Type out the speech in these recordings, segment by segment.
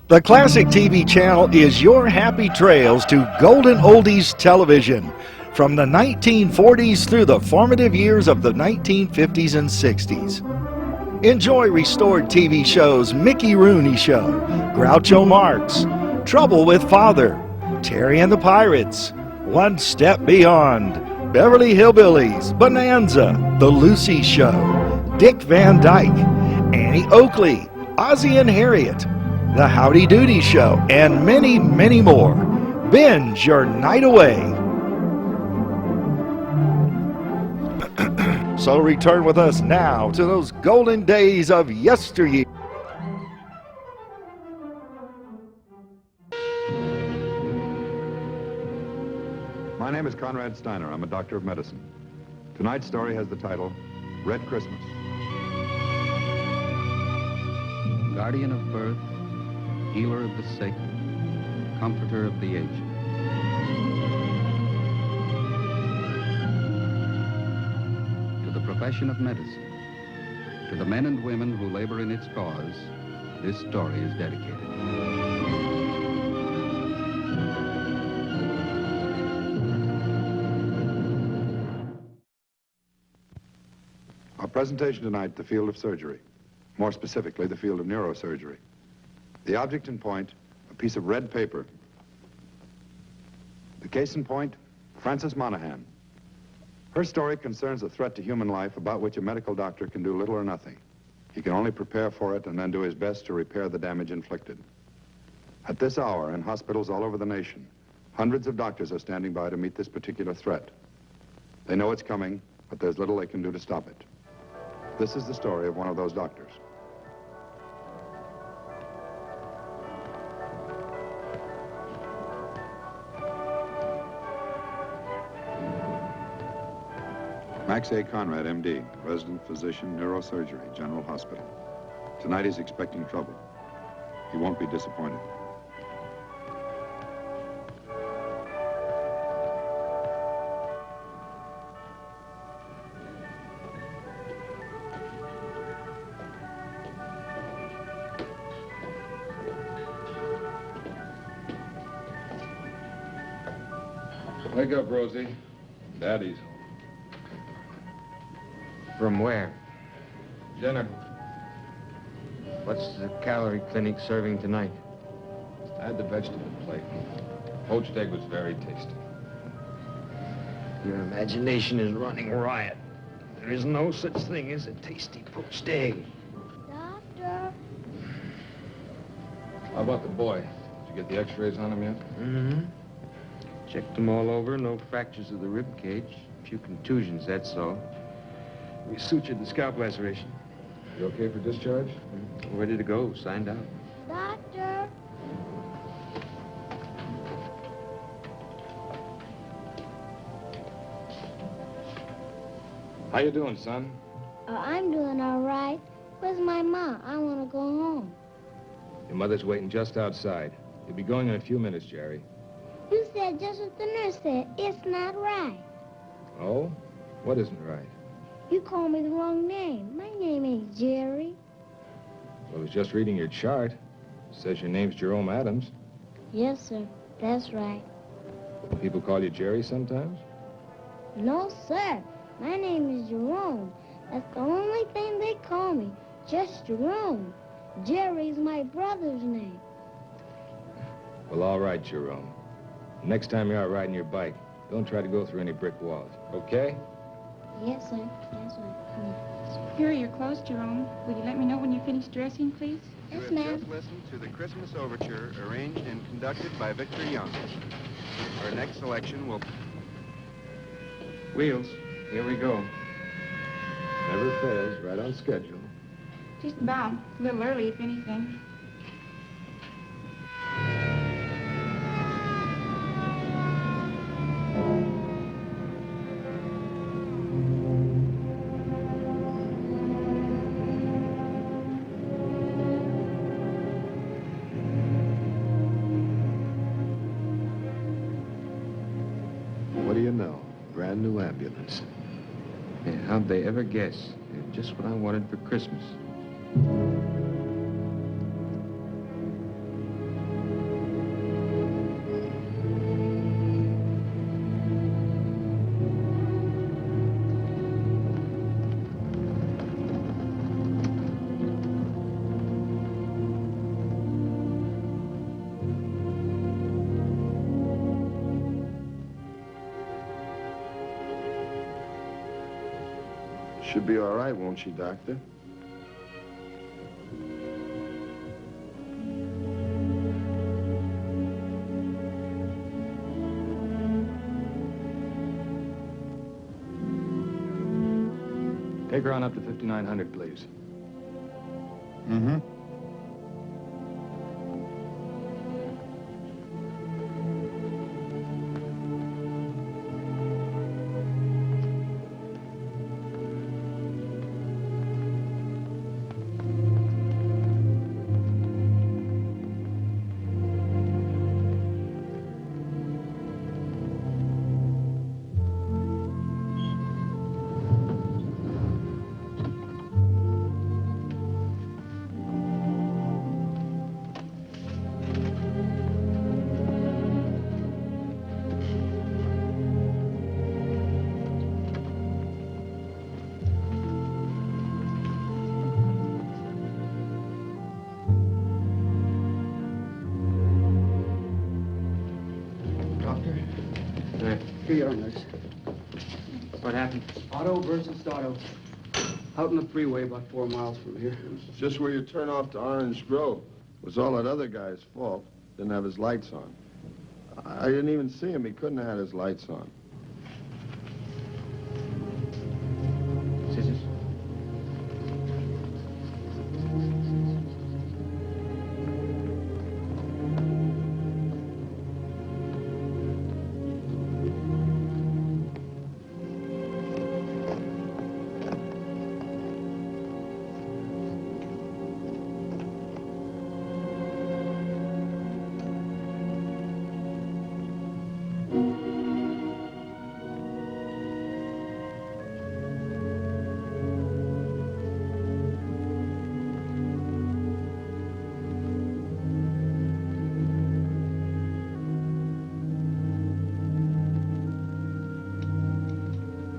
The Classic TV channel is your happy trails to golden oldies television from the 1940s through the formative years of the 1950s and 60s. Enjoy restored TV shows Mickey Rooney Show, Groucho Marx, Trouble with Father, Terry and the Pirates, One Step Beyond, Beverly Hillbillies, Bonanza, The Lucy Show, Dick Van Dyke, Annie Oakley, Ozzie and Harriet, The Howdy Doody Show, and many, many more. Binge your night away. So return with us now to those golden days of yesteryear. My name is Konrad Styner. I'm a doctor of medicine. Tonight's story has the title, Red Christmas. Guardian of birth, healer of the sick, comforter of the aged. To the profession of medicine, to the men and women who labor in its cause, this story is dedicated. Our presentation tonight, the field of surgery. More specifically, the field of neurosurgery. The object in point, a piece of red paper. The case in point, Frances Monahan. Her story concerns a threat to human life about which a medical doctor can do little or nothing. He can only prepare for it and then do his best to repair the damage inflicted. At this hour, in hospitals all over the nation, hundreds of doctors are standing by to meet this particular threat. They know it's coming, but there's little they can do to stop it. This is the story of one of those doctors. Max A. Konrad, M.D., resident physician, neurosurgery, General Hospital. Tonight he's expecting trouble. He won't be disappointed. Wake up, Rosie. Daddy's home. From where? Dinner. What's the calorie clinic serving tonight? I had the vegetable plate. Poached egg was very tasty. Your imagination is running riot. There is no such thing as a tasty poached egg. Doctor. How about the boy? Did you get the x-rays on him yet? Mm-hmm. Checked them all over. No fractures of the rib cage. A few contusions, that's all. We sutured the scalp laceration. You okay for discharge? Ready to go. Signed out. Doctor. How you doing, son? I'm doing all right. Where's my mom? I want to go home. Your mother's waiting just outside. You'll be going in a few minutes, Jerry. You said just what the nurse said. It's not right. Oh? What isn't right? You called me the wrong name. My name ain't Jerry. Well, I was just reading your chart. It says your name's Jerome Adams. Yes, sir. That's right. People call you Jerry sometimes? No, sir. My name is Jerome. That's the only thing they call me. Just Jerome. Jerry's my brother's name. Well, all right, Jerome. Next time you're out riding your bike, don't try to go through any brick walls, okay? Yes, sir. Yes, sir. Here are your clothes, Jerome. Will you let me know when you finish dressing, please? Yes, ma'am. Just listened to the Christmas Overture, arranged and conducted by Victor Young. Our next selection will... Wheels. Here we go. Never fails, right on schedule. Just about. A little early, if anything. What do you know? Brand new ambulance. Yeah, how'd they ever guess? They're just what I wanted for Christmas. Should be all right, won't she, Doctor? Take her on up to 5900, please. Mm-hmm. Here you are, nurse. What happened? Auto versus auto. Out in the freeway about 4 miles from here. It's just where you turn off to Orange Grove. It was all that other guy's fault. Didn't have his lights on. I didn't even see him. He couldn't have had his lights on. Scissors?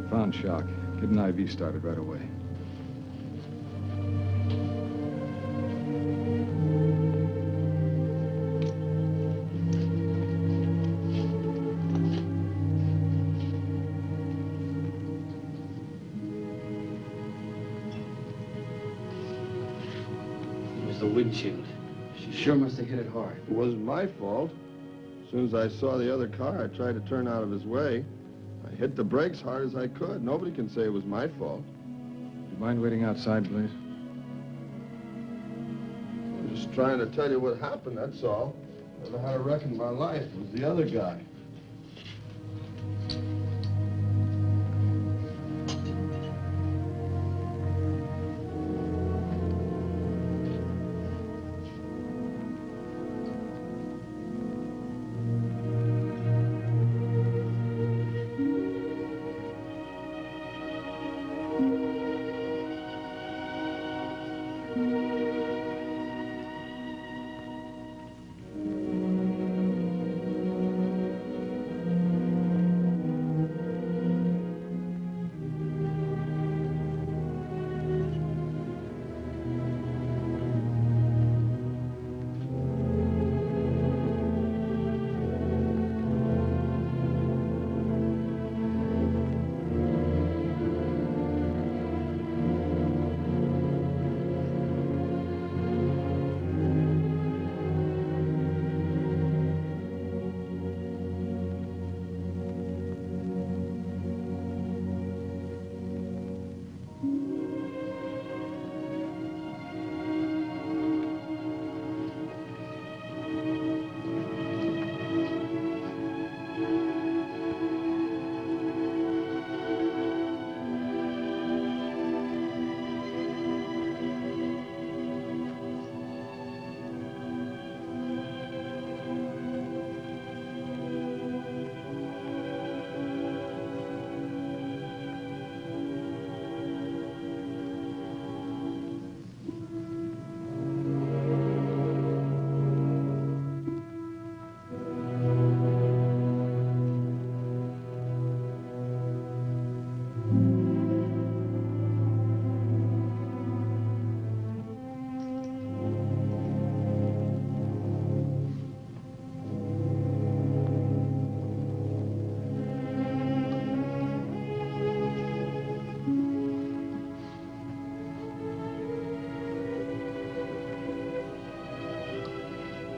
Profound shock. Get an IV started right away. It was the windshield. She sure must have hit it hard. It wasn't my fault. As soon as I saw the other car, I tried to turn out of his way. I hit the brakes hard as I could. Nobody can say it was my fault. Do you mind waiting outside, please? I'm just trying to tell you what happened, that's all. Never had a wreck in my life. It was the other guy.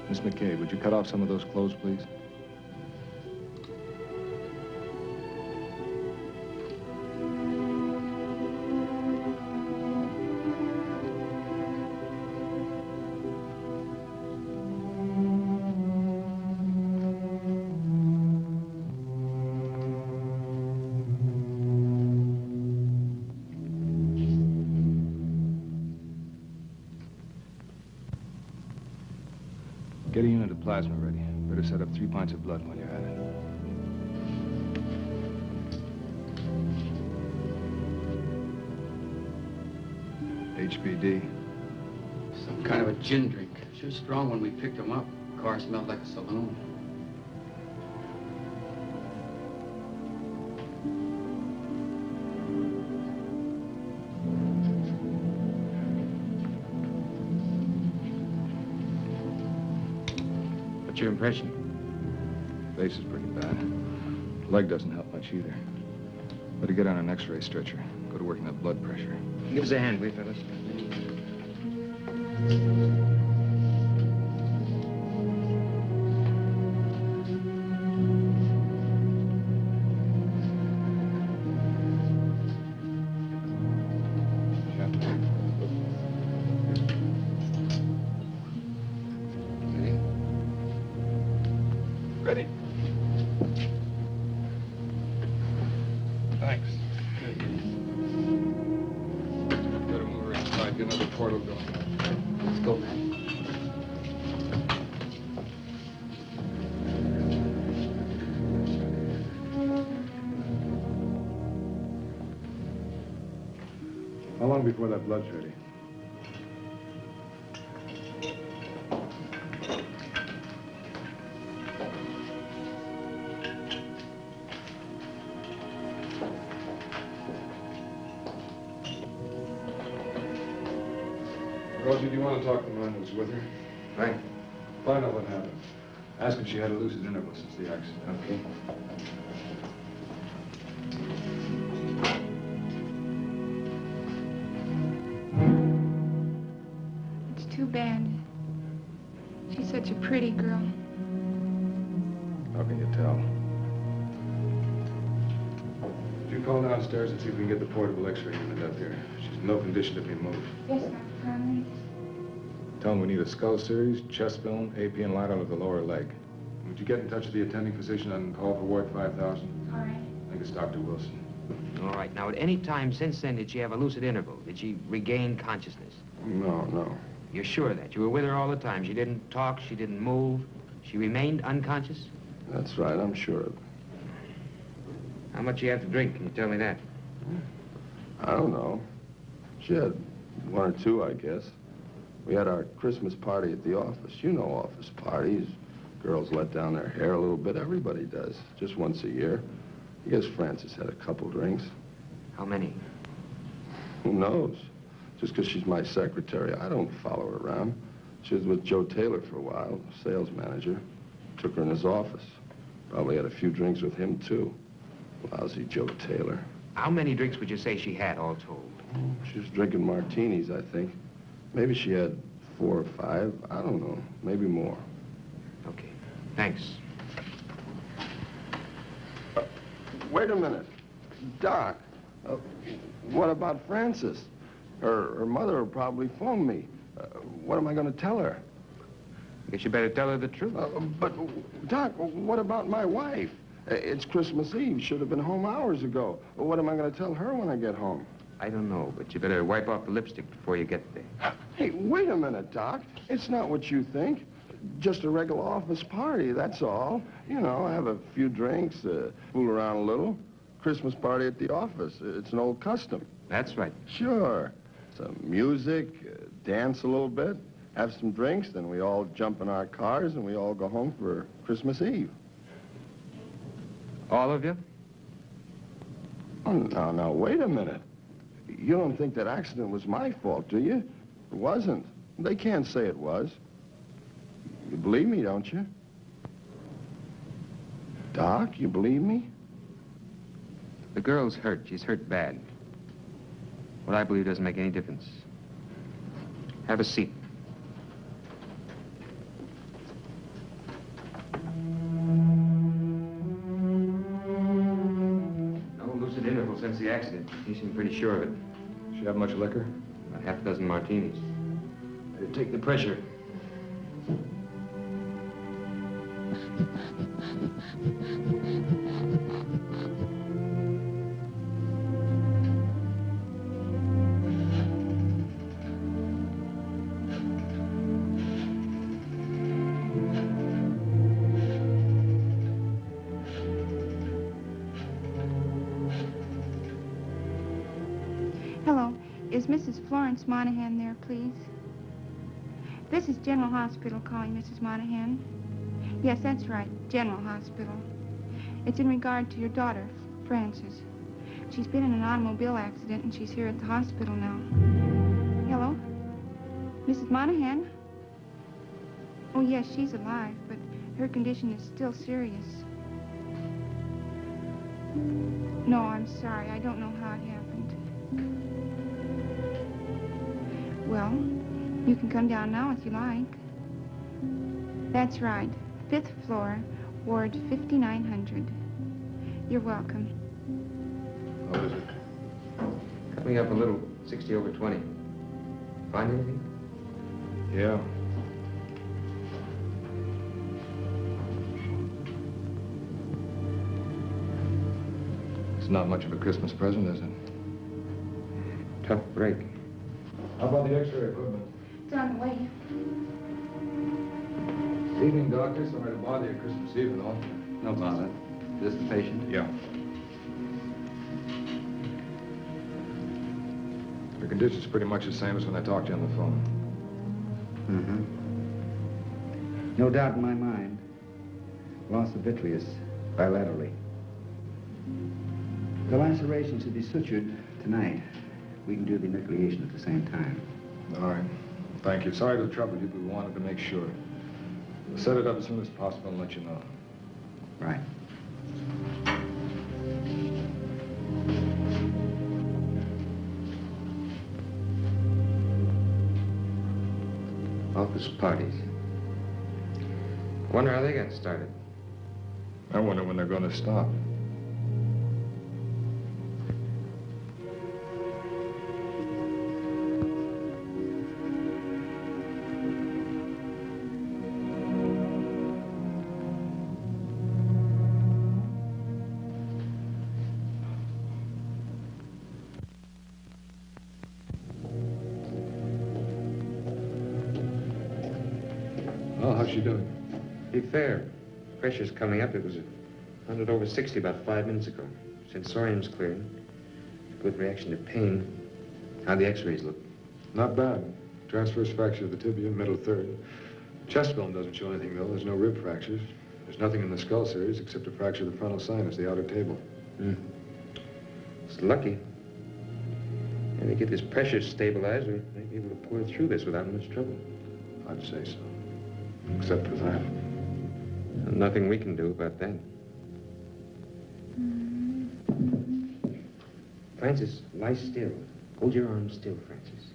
Miss McCabe, would you cut off some of those clothes, please? Get a unit of plasma ready. Better set up 3 pints of blood when you're at it. HBD. Some kind of a gin drink. Sure strong when we picked him up. Car smelled like a saloon. What's your impression? Face is pretty bad. Leg doesn't help much either. Better get on an x-ray stretcher. Go to working that blood pressure. Give us a hand, will you, fellas? Ready? Thanks. Better move her inside. Get another portal going. Let's go, man. How long before that blood's ready? Rosie, do you want to talk to the man who was with her? Right. Find out what happened. Ask if she had a lucid interval since the accident. Okay. It's too bad. She's such a pretty girl. How can you tell? Would you call downstairs and see if we can get the portable x-ray unit up here? She's in no condition to be moved. Yes, Dr. Conley. Tell them we need a skull series, chest film, AP, and light out of the lower leg. Would you get in touch with the attending physician on call for Ward 5000? All right. I think it's Dr. Wilson. All right. Now, at any time since then, did she have a lucid interval? Did she regain consciousness? No. You're sure of that? You were with her all the time. She didn't talk. She didn't move. She remained unconscious? That's right, I'm sure of it. How much you have to drink? Can you tell me that? I don't know. She had 1 or 2, I guess. We had our Christmas party at the office. You know office parties. Girls let down their hair a little bit. Everybody does. Just once a year. I guess Frances had a couple drinks. How many? Who knows? Just because she's my secretary, I don't follow her around. She was with Joe Taylor for a while, sales manager. Took her in his office. Probably had a few drinks with him, too. Lousy Joe Taylor. How many drinks would you say she had, all told? She was drinking martinis, I think. Maybe she had 4 or 5. I don't know. Maybe more. Okay. Thanks. Wait a minute. Doc, what about Frances? Her mother will probably phone me. What am I going to tell her? I guess you better tell her the truth. But, Doc, what about my wife? It's Christmas Eve. Should have been home hours ago. What am I going to tell her when I get home? I don't know, but you better wipe off the lipstick before you get there. Hey, wait a minute, Doc. It's not what you think. Just a regular office party, that's all. You know, have a few drinks, fool around a little. Christmas party at the office. It's an old custom. That's right. Sure. Some music, dance a little bit, have some drinks, then we all jump in our cars and we all go home for Christmas Eve. All of you? Oh, now, wait a minute. You don't think that accident was my fault, do you? It wasn't. They can't say it was. You believe me, don't you? Doc, you believe me? The girl's hurt. She's hurt bad. What I believe doesn't make any difference. Have a seat. He seemed pretty sure of it. She have much liquor? About half a dozen martinis. Better take the pressure. Hello. Is Mrs. Florence Monahan there, please? This is General Hospital calling, Mrs. Monahan. Yes, that's right. General Hospital. It's in regard to your daughter, Frances. She's been in an automobile accident and she's here at the hospital now. Hello? Mrs. Monahan? Oh, yes, she's alive, but her condition is still serious. No, I'm sorry. I don't know how it happened. Well, you can come down now if you like. That's right. 5th floor, Ward 5900. You're welcome. What is it? Coming up a little, 60 over 20. Find anything? Yeah. It's not much of a Christmas present, is it? Tough break. How about the X-ray equipment? It's on the way. Evening, Doctor. Sorry to bother you Christmas Eve and all. No bother. Is this the patient? Yeah. Her condition's pretty much the same as when I talked to you on the phone. Mm-hmm. No doubt in my mind. Loss of vitreous bilaterally. The laceration should be sutured tonight. We can do the nucleation at the same time. All right. Thank you. Sorry to trouble you, but we wanted to make sure. We'll set it up as soon as possible and let you know. Right. Office parties. I wonder how they got started. I wonder when they're going to stop. Well, how's she doing? Be fair. Pressure's coming up. It was 100 over 60 about 5 minutes ago. Sensorium's clearing. Good reaction to pain. How'd the x-rays look? Not bad. Transverse fracture of the tibia, middle third. Chest bone doesn't show anything, though. There's no rib fractures. There's nothing in the skull series except a fracture of the frontal sinus, the outer table. It's lucky. If we get this pressure stabilized, we might be able to pour through this without much trouble. I'd say so. Except for that. And nothing we can do about that. Frances, lie still. Hold your arms still, Frances.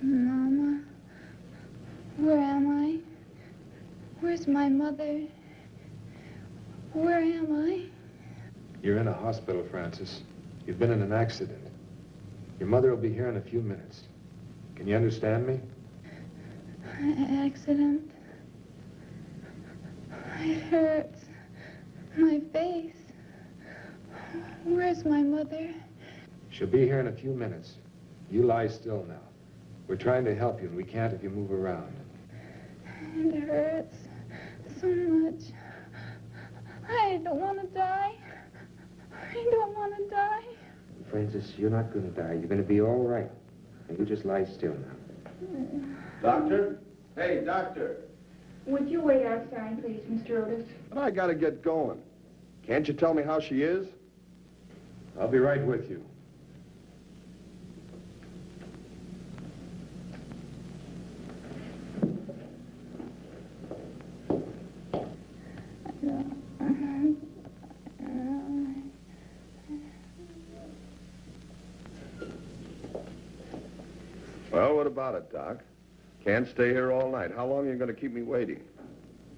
Mama, where am I? Where's my mother? Where am I? You're in a hospital, Frances. You've been in an accident. Your mother will be here in a few minutes. Can you understand me? Accident. It hurts. My face. Where's my mother? She'll be here in a few minutes. You lie still now. We're trying to help you, and we can't if you move around. It hurts so much. I don't want to die. I don't want to die. Frances, you're not going to die. You're going to be all right. And you just lie still now. Doctor? Hey, doctor. Would you wait outside, please, Mr. Otis? But I gotta get going. Can't you tell me how she is? I'll be right with you. Well, what about it, Doc? Can't stay here all night. How long are you going to keep me waiting?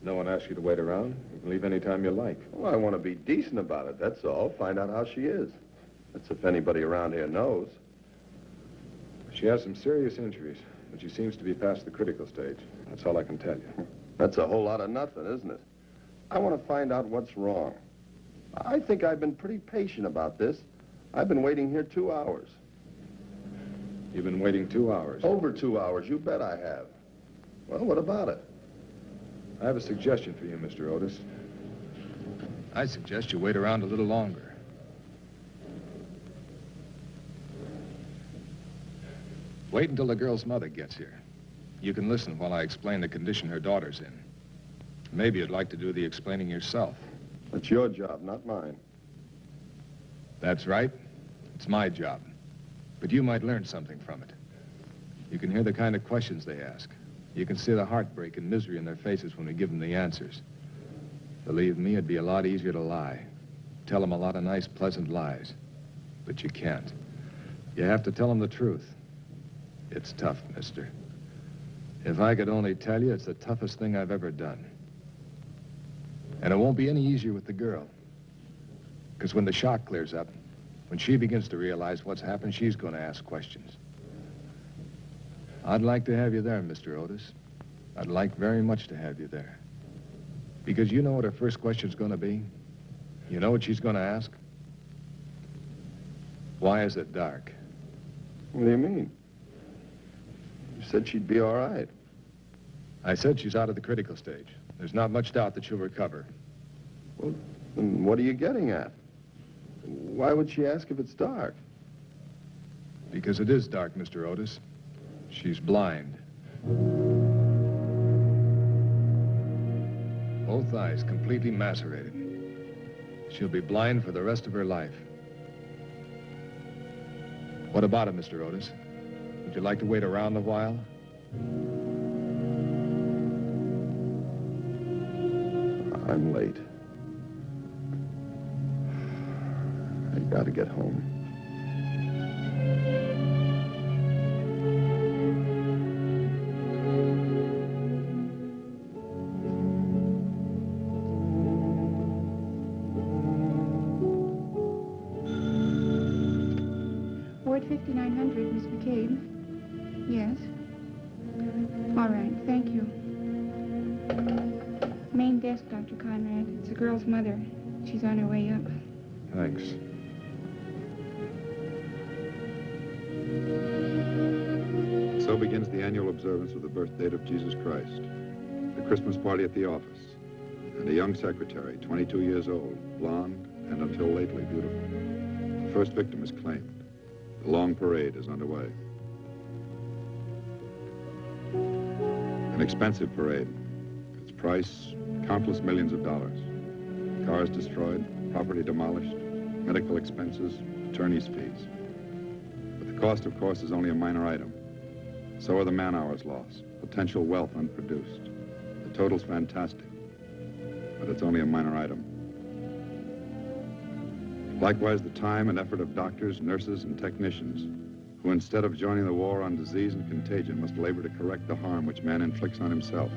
No one asked you to wait around. You can leave any time you like. Well, I want to be decent about it, that's all. Find out how she is. That's if anybody around here knows. She has some serious injuries, but she seems to be past the critical stage. That's all I can tell you. That's a whole lot of nothing, isn't it? I want to find out what's wrong. I think I've been pretty patient about this. I've been waiting here 2 hours. You've been waiting 2 hours. Over 2 hours, you bet I have. Well, what about it? I have a suggestion for you, Mr. Otis. I suggest you wait around a little longer. Wait until the girl's mother gets here. You can listen while I explain the condition her daughter's in. Maybe you'd like to do the explaining yourself. That's your job, not mine. That's right. It's my job. But you might learn something from it. You can hear the kind of questions they ask. You can see the heartbreak and misery in their faces when we give them the answers. Believe me, it'd be a lot easier to lie. Tell them a lot of nice, pleasant lies. But you can't. You have to tell them the truth. It's tough, mister. If I could only tell you, it's the toughest thing I've ever done. And it won't be any easier with the girl. Because when the shock clears up, when she begins to realize what's happened, she's going to ask questions. I'd like to have you there, Mr. Otis. I'd like very much to have you there. Because you know what her first question's going to be? You know what she's going to ask? Why is it dark? What do you mean? You said she'd be all right. I said she's out of the critical stage. There's not much doubt that she'll recover. Well, then what are you getting at? Why would she ask if it's dark? Because it is dark, Mr. Otis. She's blind. Both eyes completely macerated. She'll be blind for the rest of her life. What about it, Mr. Otis? Would you like to wait around a while? I'm late. I gotta get home. Ward 5900, Miss McCabe. Yes. All right, thank you. Main desk, Dr. Konrad. It's the girl's mother. She's on her way up. Thanks. So begins the annual observance of the birth date of Jesus Christ. The Christmas party at the office. And a young secretary, 22 years old, blonde, and until lately beautiful. The first victim is claimed. The long parade is underway. An expensive parade. Its price, countless millions of dollars. Cars destroyed, property demolished, medical expenses, attorney's fees. But the cost, of course, is only a minor item. So are the man-hours lost, potential wealth unproduced. The total's fantastic, but it's only a minor item. Likewise, the time and effort of doctors, nurses, and technicians who, instead of joining the war on disease and contagion, must labor to correct the harm which man inflicts on himself.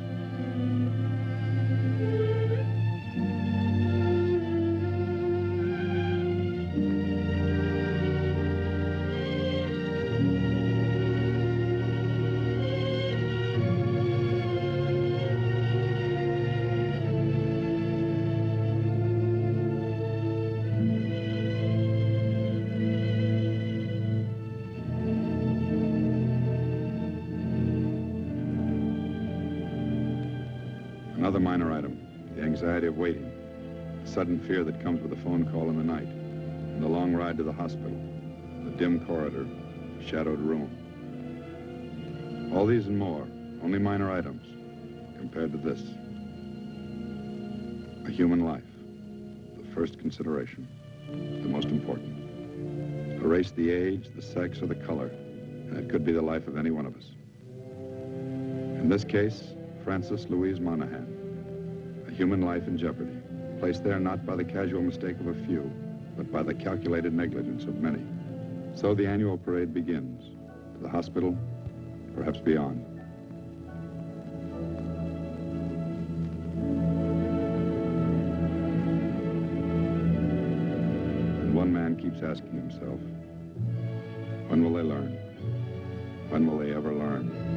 Another minor item, the anxiety of waiting, the sudden fear that comes with a phone call in the night, and the long ride to the hospital, the dim corridor, the shadowed room. All these and more, only minor items, compared to this. A human life, the first consideration, the most important. Erase the age, the sex, or the color, and it could be the life of any one of us. In this case, Frances Louise Monahan, a human life in jeopardy, placed there not by the casual mistake of a few, but by the calculated negligence of many. So the annual parade begins, to the hospital, perhaps beyond. keeps asking himself, when will they learn? When will they ever learn?